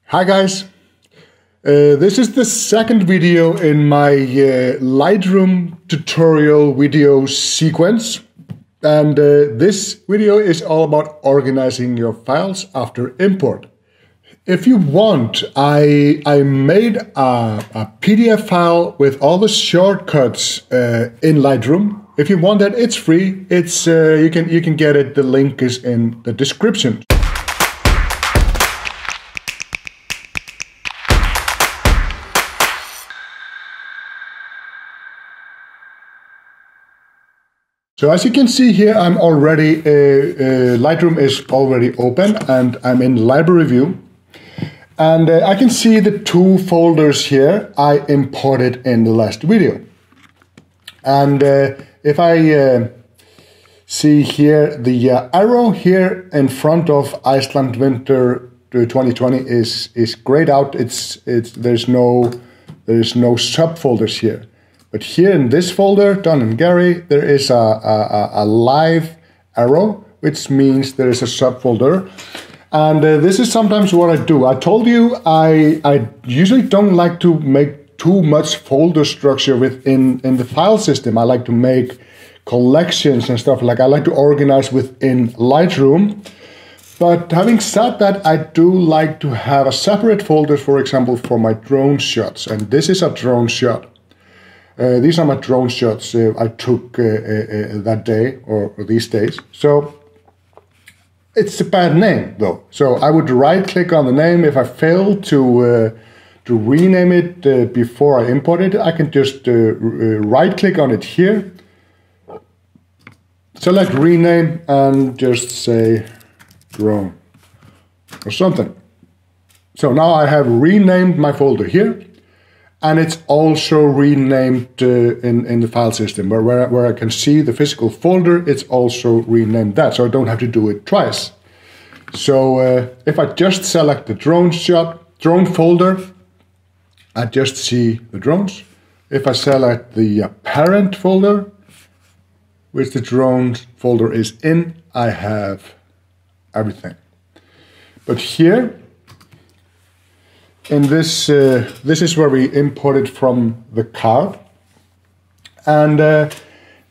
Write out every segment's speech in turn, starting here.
Hi guys, this is the second video in my Lightroom tutorial video sequence, and this video is all about organizing your files after import. If you want, I made a PDF file with all the shortcuts in Lightroom. If you want that, it's free. It's you can get it. The link is in the description. So as you can see here, I'm already, Lightroom is already open and I'm in Library View. And I can see the two folders here I imported in the last video. And if I see here, the arrow here in front of Iceland Winter 2020 is grayed out. There's no subfolders here. But here in this folder, Don and Gary, there is a live arrow, which means there is a subfolder. And this is sometimes what I do. I told you I usually don't like to make too much folder structure within the file system. I like to make collections and stuff. Like I like to organize within Lightroom. But having said that, I do like to have a separate folder, for example, for my drone shots. And this is a drone shot. These are my drone shots I took that day or these days. So it's a bad name though. So I would right click on the name. If I fail to rename it before I import it, I can just right click on it here. Select rename and just say drone or something. So now I have renamed my folder here. And it's also renamed in the file system, where I can see the physical folder, it's also renamed that, so I don't have to do it twice. So if I just select the drone folder, I just see the drones. If I select the parent folder, which the drone folder is in, I have everything. But here, in this, this is where we imported from the card. And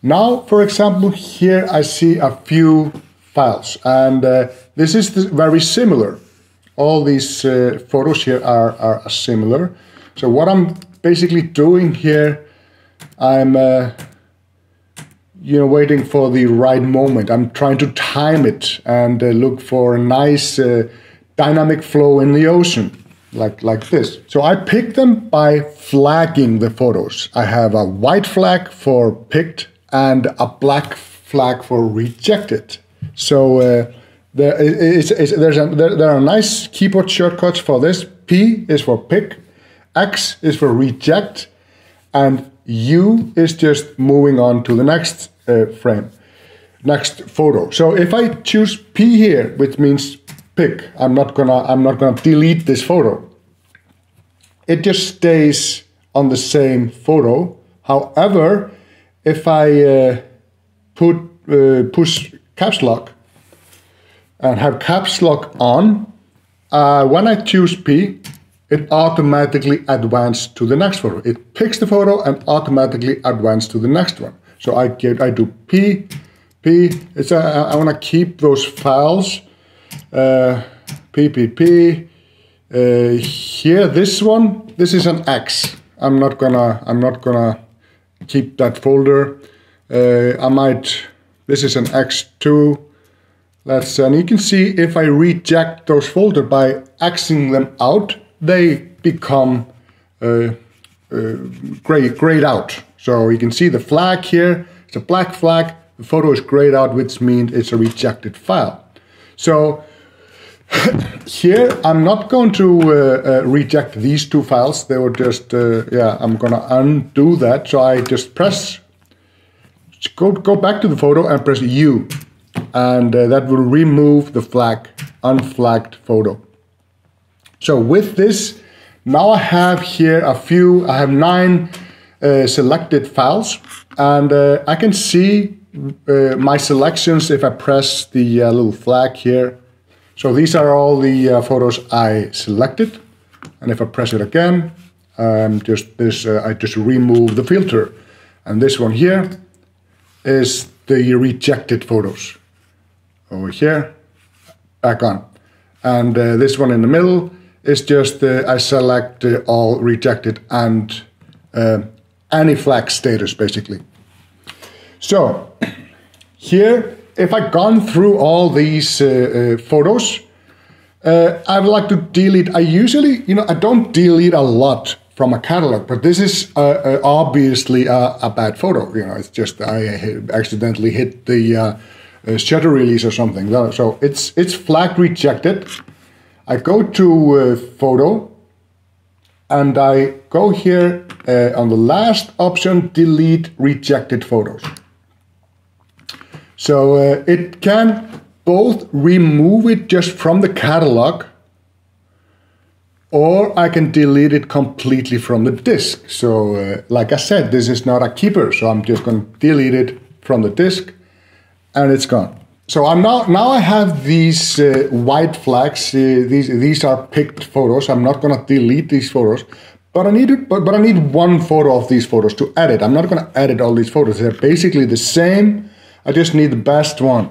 now, for example, here I see a few files. And this is very similar. All these photos here are similar. So what I'm basically doing here, I'm waiting for the right moment. I'm trying to time it and look for a nice dynamic flow in the ocean. Like this. So I pick them by flagging the photos. I have a white flag for picked and a black flag for rejected. So there are nice keyboard shortcuts for this. P is for pick, X is for reject, and U is just moving on to the next frame, next photo. So if I choose P here, which means pick, I'm not gonna delete this photo. It just stays on the same photo. However, if I push caps lock and have caps lock on, when I choose P, it automatically advances to the next photo. It picks the photo and automatically advances to the next one. So I do P. I want to keep those files. P. Here, this is an X. I'm not gonna keep that folder. This is an X2. And you can see if I reject those folders by Xing them out, they become grayed out. So you can see the flag here, it's a black flag. The photo is grayed out, which means it's a rejected file. So here, I'm not going to reject these two files. They were just, I'm going to undo that. So I just go back to the photo and press U. And that will remove the unflagged photo. So with this, now I have here I have 9 selected files. And I can see my selections if I press the little flag here. So these are all the photos I selected. and if I press it again, I just remove the filter. And this one here is the rejected photos. Over here, back on. And this one in the middle is just I select all rejected and any flag status, basically. So here, if I've gone through all these photos, I would like to delete. I usually, I don't delete a lot from a catalog, but this is obviously a bad photo. It's just I accidentally hit the shutter release or something. So it's flagged rejected. I go to photo, and I go here on the last option, delete rejected photos. So it can both remove it just from the catalog, or I can delete it completely from the disk. So like I said, this is not a keeper, so I'm just going to delete it from the disk, and it's gone. So I'm now I have these white flags. These are picked photos. I'm not going to delete these photos, but I need one photo of these photos to edit. I'm not going to edit all these photos. They're basically the same. I just need the best one.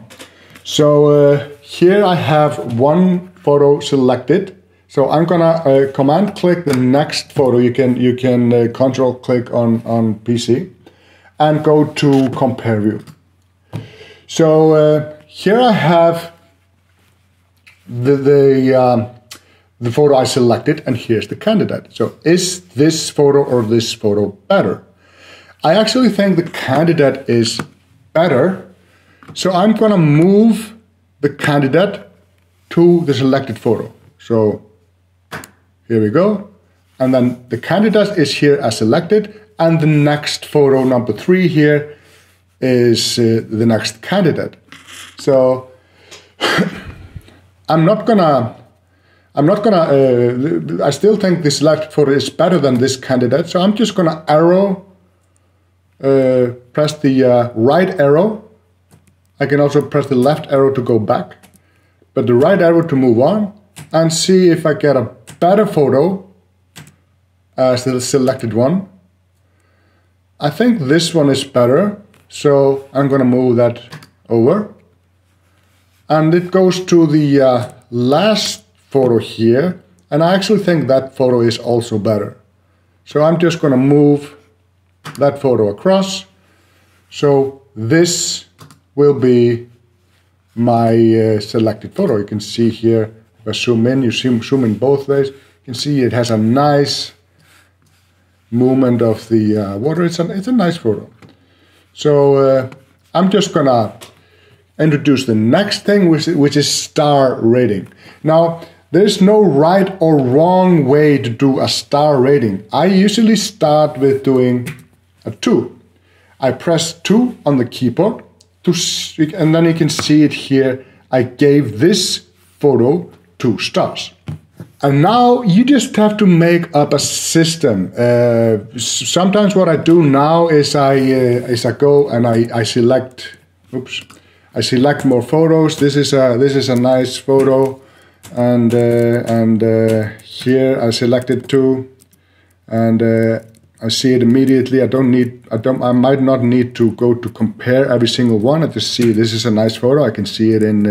So here I have one photo selected. So I'm gonna command click the next photo. You can control click on PC and go to compare view. So here I have the photo I selected, and here's the candidate. So is this photo or this photo better? I actually think the candidate is better. So I'm gonna move the candidate to the selected photo. So here we go. And then the candidate is here as selected, and the next photo, number 3 here, is the next candidate. So I still think this selected photo is better than this candidate. So I'm just gonna press the right arrow. I can also press the left arrow to go back, but the right arrow to move on, and see if I get a better photo as the selected one. I think this one is better, so I'm going to move that over. And it goes to the last photo here, and I actually think that photo is also better. So I'm just going to move that photo across. So this will be my selected photo. You can see here, if I zoom in, you zoom in both ways, you can see it has a nice movement of the water. It's a nice photo. So I'm just gonna introduce the next thing, which is star rating. Now, there's no right or wrong way to do a star rating. I usually start with doing a 2. I press 2 on the keyboard, and then you can see it here. I gave this photo 2 stars. And now you just have to make up a system. Sometimes what I do now is I go and I select. I select more photos. This is a nice photo, and here I selected 2, and I see it immediately. I might not need to go to compare every single one. I just see this is a nice photo. I can see it on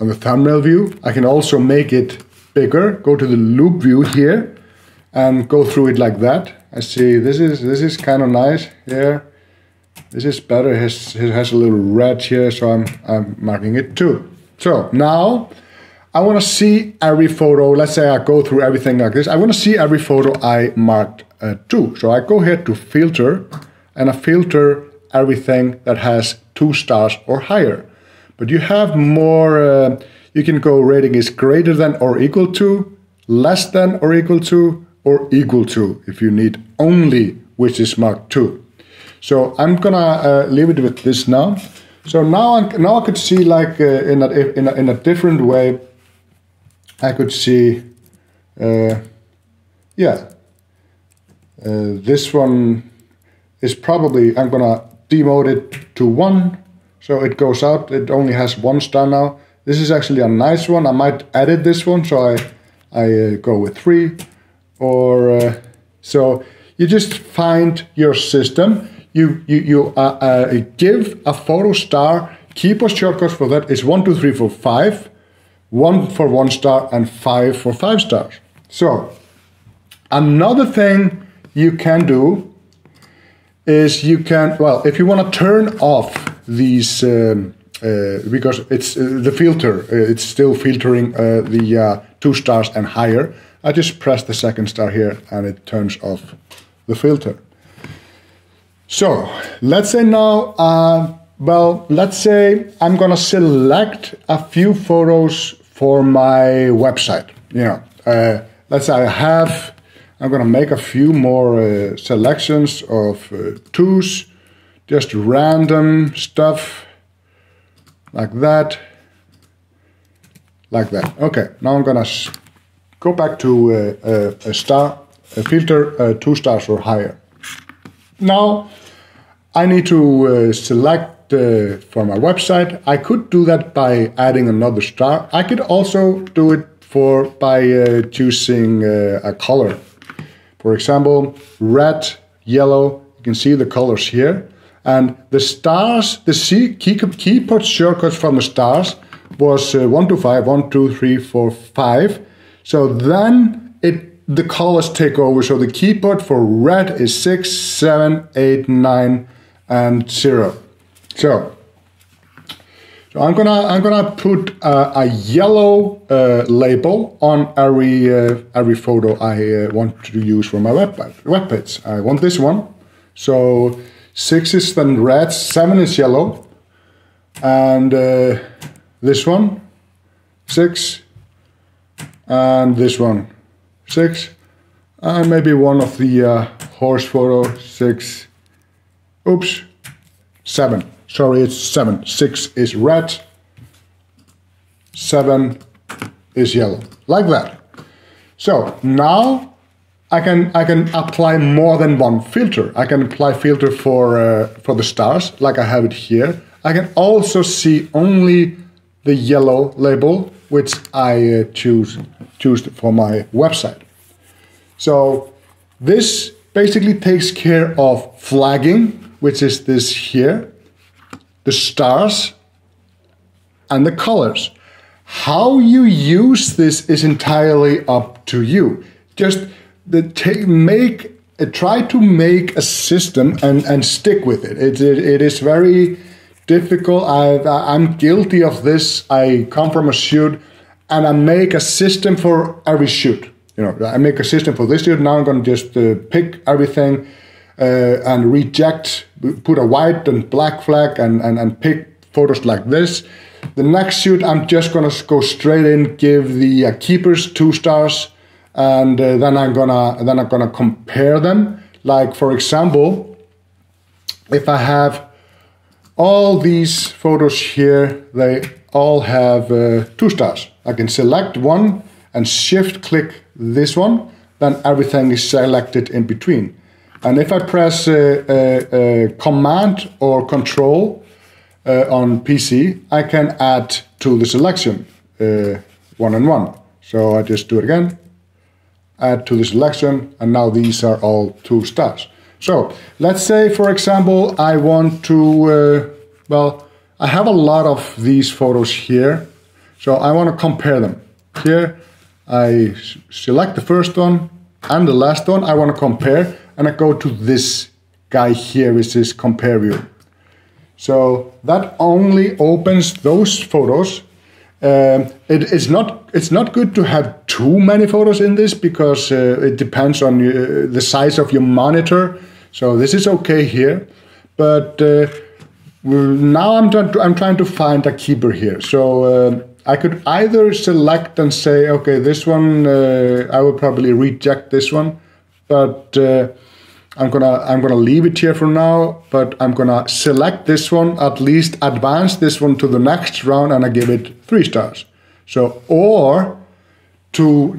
the thumbnail view. I can also make it bigger. Go to the loop view here and go through it like that. I see this is kind of nice here. This is better. It has a little red here, so I'm marking it 2. So now I want to see every photo. Let's say I go through everything like this. I want to see every photo I marked 2. So I go here to filter, and I filter everything that has 2 stars or higher. But you have more, you can go rating is greater than or equal to, less than or equal to, if you need only which is marked 2. So I'm gonna leave it with this now. So now I could see, like in a different way. I could see, this one is probably, I'm gonna demote it to 1, so it goes out. It only has 1 star now. This is actually a nice one. I might edit this one, so I go with 3, or so you just find your system. You give a photo star. Keyboard shortcuts for that is 1, 2, 3, 4, 5. 1 for 1 star and 5 for 5 stars. So another thing you can do is you can, well, if you want to turn off these, because it's the filter, it's still filtering the 2 stars and higher. I just press the 2nd star here and it turns off the filter. So let's say now, let's say I'm gonna select a few photos for my website. Let's say I'm gonna make a few more selections of 2s, just random stuff like that. Okay, now I'm gonna go back to a filter 2 stars or higher. Now I need to select for my website. I could do that by adding another star. I could also do it by choosing a color. For example, red, yellow. You can see the colors here. And the stars, the keyboard shortcuts from the stars was 1 to 5, 1, 2, 3, 4, 5. So then the colors take over. So the keyboard for red is 6, 7, 8, 9, and 0. So I'm gonna put a yellow label on every photo I want to use for my web page. I want this one. So 6 is then red, 7 is yellow, and this one 6, and this one 6, and maybe one of the horse photo 6. Oops, 7. Sorry, it's 7. 6 is red, 7 is yellow, like that. So now I can apply more than one filter. I can apply filter for the stars, like I have it here. I can also see only the yellow label, which I choose for my website. So this basically takes care of flagging, which is this here, the stars, and the colors. How you use this is entirely up to you. Just try to make a system and stick with it. It is very difficult. I'm guilty of this. I come from a shoot, and I make a system for every shoot. I make a system for this shoot. Now I'm going to just pick everything and reject, put a white and black flag, and pick photos like this. The next shoot, I'm just gonna go straight in, give the keepers 2 stars, and then I'm gonna compare them. Like for example, if I have all these photos here, they all have 2 stars. I can select one and shift click this one, then everything is selected in between. And if I press Command or Control on PC, I can add to the selection 1 and 1. So I just do it again, add to the selection, and now these are all 2 stars. So let's say, for example, I want to, I have a lot of these photos here, so I want to compare them. Here, I select the first one and the last one I want to compare, and I go to this guy here, which is Compare View. So that only opens those photos. It's not good to have too many photos in this, because it depends on the size of your monitor. So this is okay here, but now I'm trying to find a keeper here. So I could either select and say, okay, this one I will probably reject this one, but I'm gonna leave it here for now. But I'm gonna select this one, at least advance this one to the next round, and I give it 3 stars. So, or to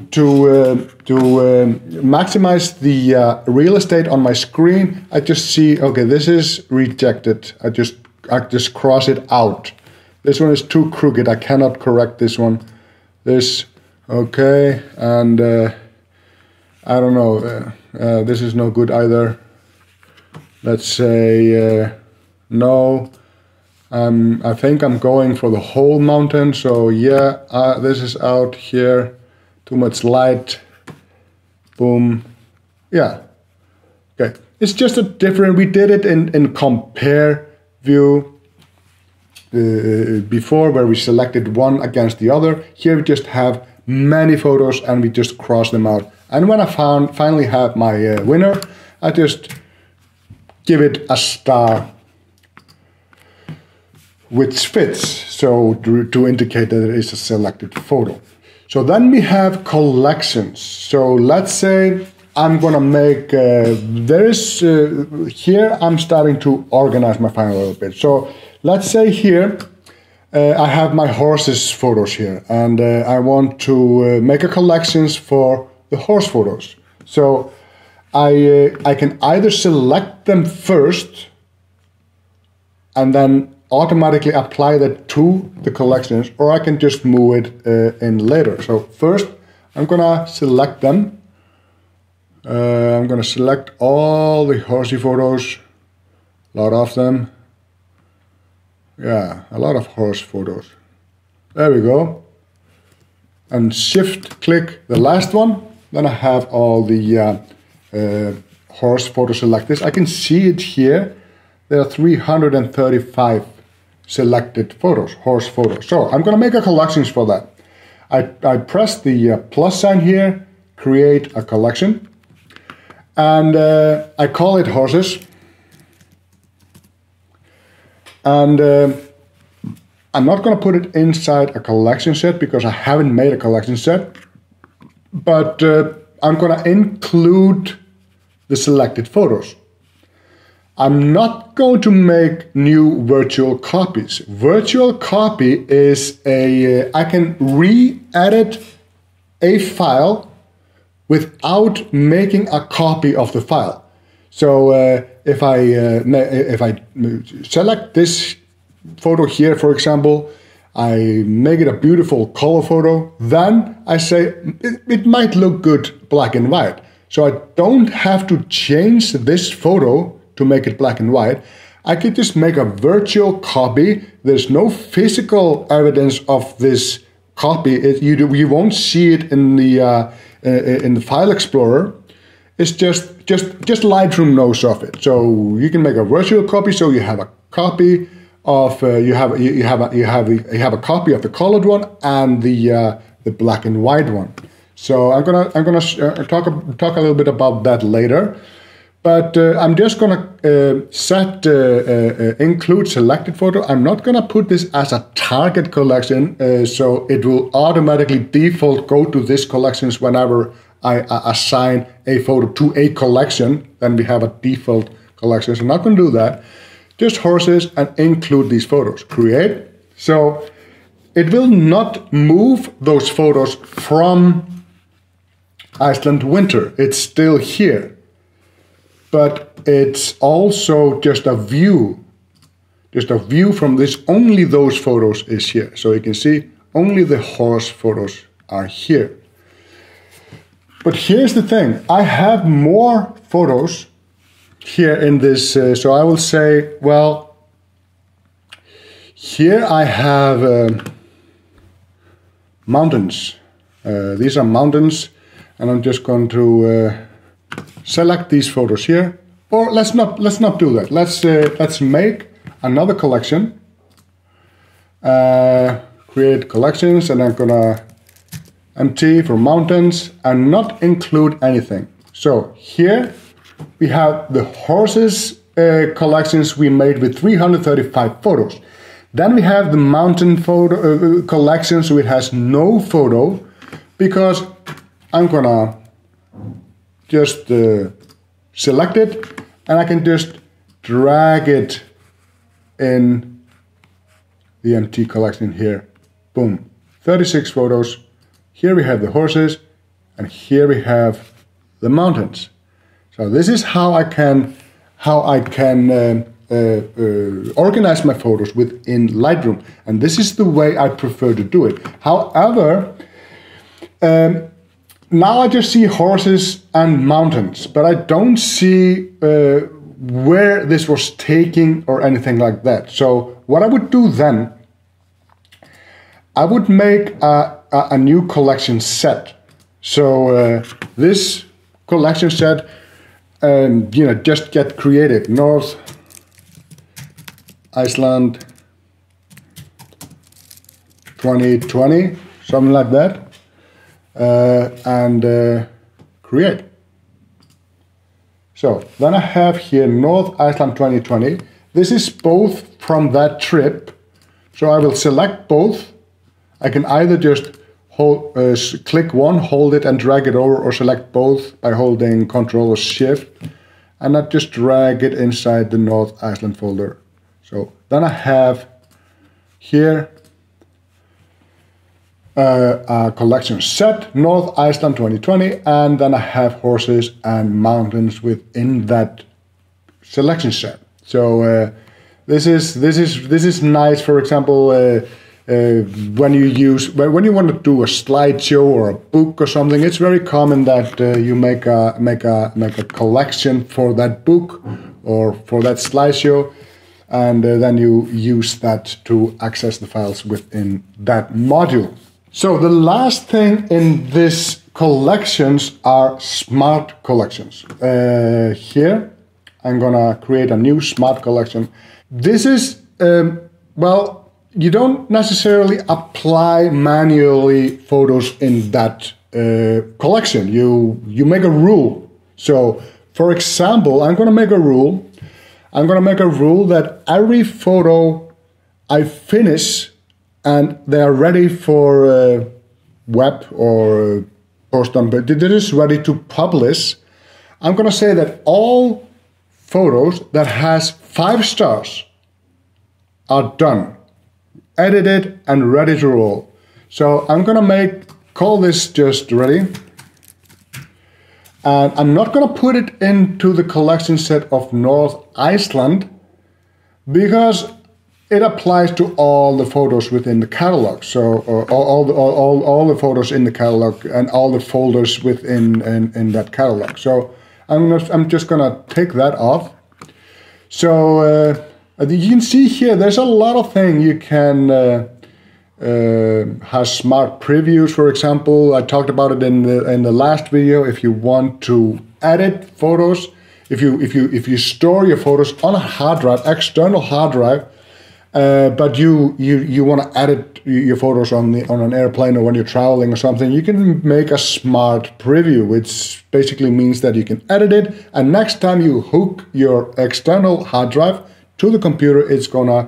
maximize the real estate on my screen, I just see, okay, this is rejected. I just cross it out. This one is too crooked. I cannot correct this one. This, okay, and I don't know. This is no good either. Let's say no. I think I'm going for the whole mountain. So yeah, this is out here. Too much light. Boom. Yeah. Okay. It's just a different. We did it in compare view before, where we selected one against the other. Here we just have many photos and we just cross them out. And when I finally have my winner, I just give it a star which fits, so to indicate that it is a selected photo. So then we have collections. So let's say I'm gonna make, here I'm starting to organize my file a little bit. So let's say here, I have my horses photos here, and I want to make a collections for the horse photos. So I can either select them first and then automatically apply that to the collections, or I can just move it in later. So first I'm gonna select them. I'm gonna select all the horsey photos, a lot of them. Yeah, a lot of horse photos. There we go. And shift click the last one. Then I have all the horse photos selected. I can see it here. There are 335 selected photos, horse photos. So I'm gonna make a collections for that. I press the plus sign here, create a collection, and I call it horses. And I'm not gonna put it inside a collection set because I haven't made a collection set, but I'm gonna include the selected photos. I'm not going to make new virtual copies. Virtual copy is I can re-edit a file without making a copy of the file. So if I select this photo here, for example, I make it a beautiful color photo, then I say it might look good black and white. So I don't have to change this photo to make it black and white. I could just make a virtual copy. There's no physical evidence of this copy. You won't see it in the file explorer. It's just Lightroom knows of it. So you can make a virtual copy. So you have a copy of you have a copy of the colored one and the black and white one. So I'm gonna talk a little bit about that later. But I'm just gonna set include selected photo. I'm not gonna put this as a target collection, so it will automatically default go to this collections whenever I assign a photo to a collection. Then we have a default collection. So I'm not gonna do that. Just horses and include these photos. Create. So it will not move those photos from Iceland winter. It's still here. But it's also just a view from this. Only those photos is here. So you can see only the horse photos are here. But here's the thing. I have more photos here in this. So I will say, well, here I have mountains. These are mountains, and I'm just going to select these photos here, or let's not do that. Let's make another collection. Create collections, and I'm gonna empty for mountains and not include anything. So here we have the horses collections we made with 335 photos. Then we have the mountain photo collection, so it has no photo, because I'm gonna just select it, and I can just drag it in the empty collection here. Boom, 36 photos. Here we have the horses, and here we have the mountains. So this is how I can organize my photos within Lightroom. And this is the way I prefer to do it. However, now I just see horses and mountains, but I don't see where this was taking or anything like that. So what I would do then, I would make a new collection set. So this collection set, just get creative. North Iceland 2020, something like that. And create. So then I have here North Iceland 2020. This is both from that trip. So I will select both. I can either just click one, hold it and drag it over, or select both by holding Ctrl or Shift, and I just drag it inside the North Iceland folder. So then I have here a collection set, North Iceland 2020, and then I have horses and mountains within that selection set. So this is nice. For example, when you want to do a slideshow or a book or something, it's very common that you make a collection for that book or for that slideshow, and then you use that to access the files within that module. So the last thing in this collections are smart collections. Here, I'm gonna create a new smart collection. This is, well, you don't necessarily apply manually photos in that collection. You make a rule. So, for example, I'm gonna make a rule. I'm gonna make a rule that every photo I finish and they are ready for web or post on, but it is ready to publish. I'm going to say that all photos that has 5 stars are done, edited and ready to roll. So I'm going to call this just ready. And I'm not going to put it into the collection set of North Iceland because it applies to all the photos within the catalog. So all the photos in the catalog and all the folders within in that catalog. So I'm just gonna take that off. So you can see here there's a lot of things you can have smart previews. For example, I talked about it in the last video. If you want to edit photos, if you store your photos on a hard drive, external hard drive. But you want to edit your photos on an airplane or when you're traveling or something, you can make a smart preview, which basically means that you can edit it, and next time you hook your external hard drive to the computer, it's gonna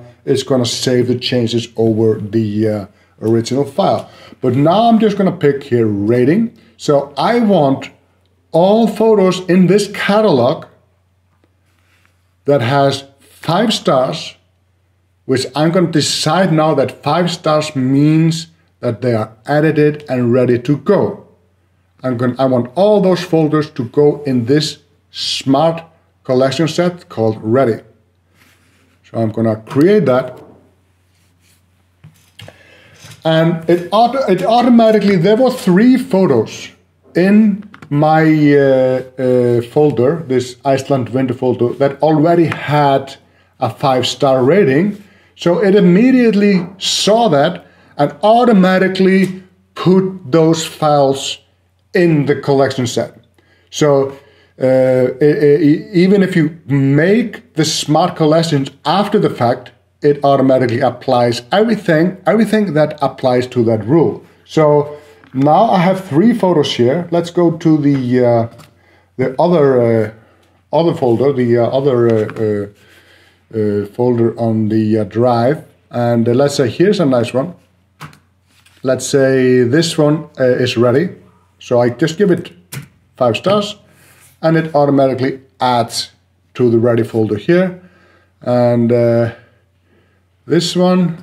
save the changes over the original file. But now I'm just gonna pick here rating. So I want all photos in this catalog that has 5 stars, which I'm going to decide now that 5 stars means that they are edited and ready to go. I want all those folders to go in this smart collection set called ready. So I'm going to create that. And it automatically, there were 3 photos in my folder, this Iceland winter folder, that already had a 5-star rating. So it immediately saw that and automatically put those files in the collection set. So even if you make the smart collections after the fact, it automatically applies everything that applies to that rule. So now I have 3 photos here. Let's go to the other folder, the other folder on the drive, and let's say here's a nice one. Let's say this one is ready. So I just give it 5 stars and it automatically adds to the ready folder here. And this one,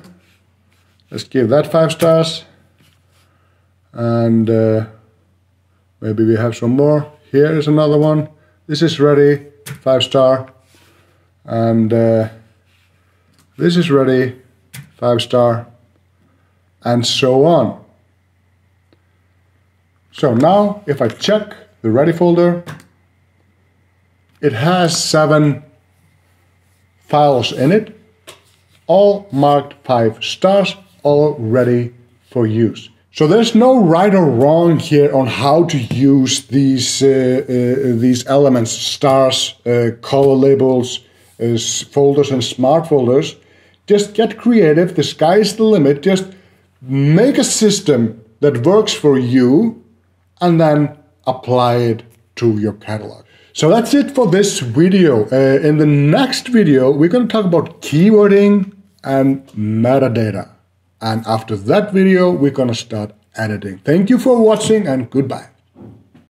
let's give that 5 stars, and maybe we have some more. Here is another one. This is ready, 5 star. And this is ready, 5-star, and so on. So now if I check the ready folder, it has 7 files in it, all marked 5 stars, all ready for use. So there's no right or wrong here on how to use these elements, stars, color labels, folders and smart folders. Just get creative, the sky is the limit. Just make a system that works for you and then apply it to your catalog. So that's it for this video. In the next video, we're going to talk about keywording and metadata. And after that video, we're going to start editing. Thank you for watching and goodbye.